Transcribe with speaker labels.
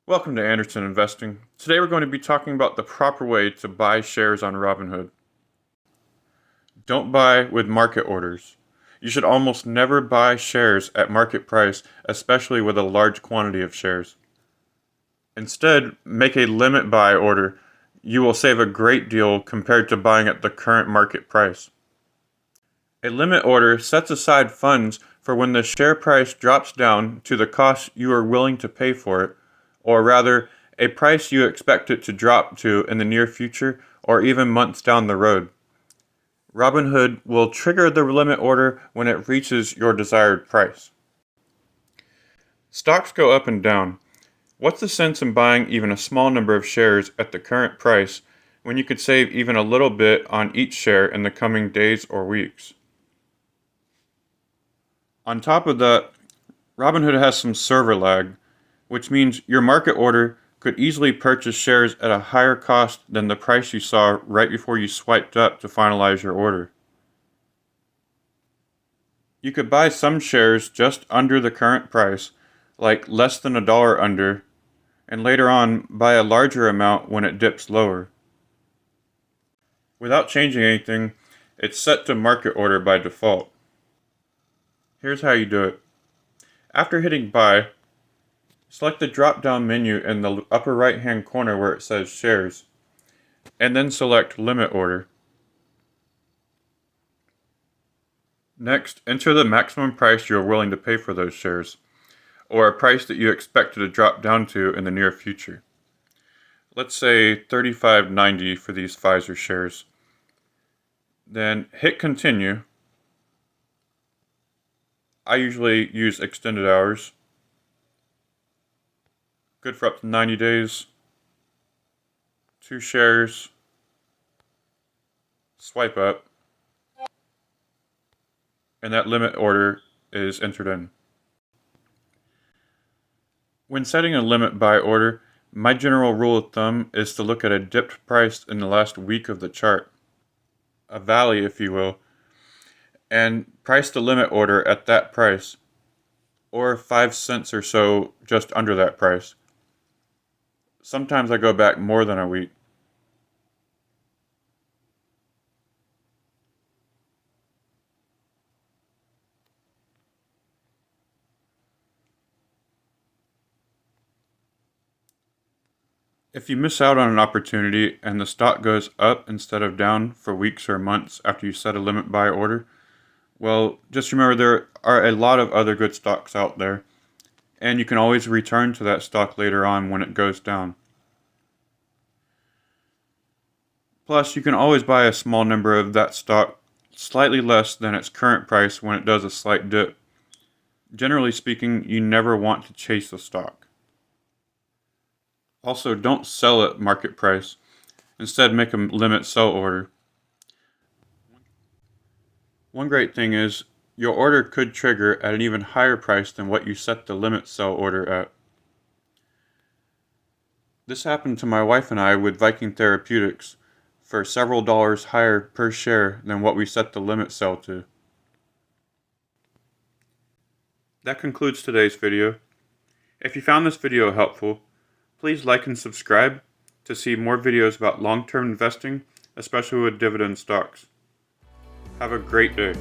Speaker 1: Welcome to Anderson Investing. Today we're going to be talking about the proper way to buy shares on Robinhood. Don't buy with market orders. You should almost never buy shares at market price, especially with a large quantity of shares. Instead, make a limit buy order. You will save a great deal compared to buying at the current market price. A limit order sets aside funds for when the share price drops down to the cost you are willing to pay for it, or rather, a price you expect it to drop to in the near future or even months down the road. Robinhood will trigger the limit order when it reaches your desired price. Stocks go up and down. What's the sense in buying even a small number of shares at the current price when you could save even a little bit on each share in the coming days or weeks? On top of that, Robinhood has some server lag, which means your market order could easily purchase shares at a higher cost than the price you saw right before you swiped up to finalize your order. You could buy some shares just under the current price, like less than $1 under, and later on buy a larger amount when it dips lower. Without changing anything, it's set to market order by default. Here's how you do it. After hitting buy, select the drop-down menu in the upper right-hand corner where it says Shares, and then select Limit Order. Next, enter the maximum price you are willing to pay for those shares, or a price that you expect it to drop down to in the near future. Let's say $35.90 for these Pfizer shares. Then hit Continue. I usually use extended hours. Good for up to 90 days. 2 shares. Swipe up. And that limit order is entered in. When setting a limit buy order, my general rule of thumb is to look at a dipped price in the last week of the chart, a valley if you will, and price the limit order at that price, or 5 cents or so just under that price. Sometimes I go back more than a week. If you miss out on an opportunity and the stock goes up instead of down for weeks or months after you set a limit buy order, well, just remember there are a lot of other good stocks out there, and you can always return to that stock later on when it goes down. Plus, you can always buy a small number of that stock slightly less than its current price when it does a slight dip. Generally speaking, you never want to chase the stock. Also, don't sell at market price. Instead, make a limit sell order. One great thing is, your order could trigger at an even higher price than what you set the limit sell order at. This happened to my wife and I with Viking Therapeutics for several dollars higher per share than what we set the limit sell to. That concludes today's video. If you found this video helpful, please like and subscribe to see more videos about long-term investing, especially with dividend stocks. Have a great day.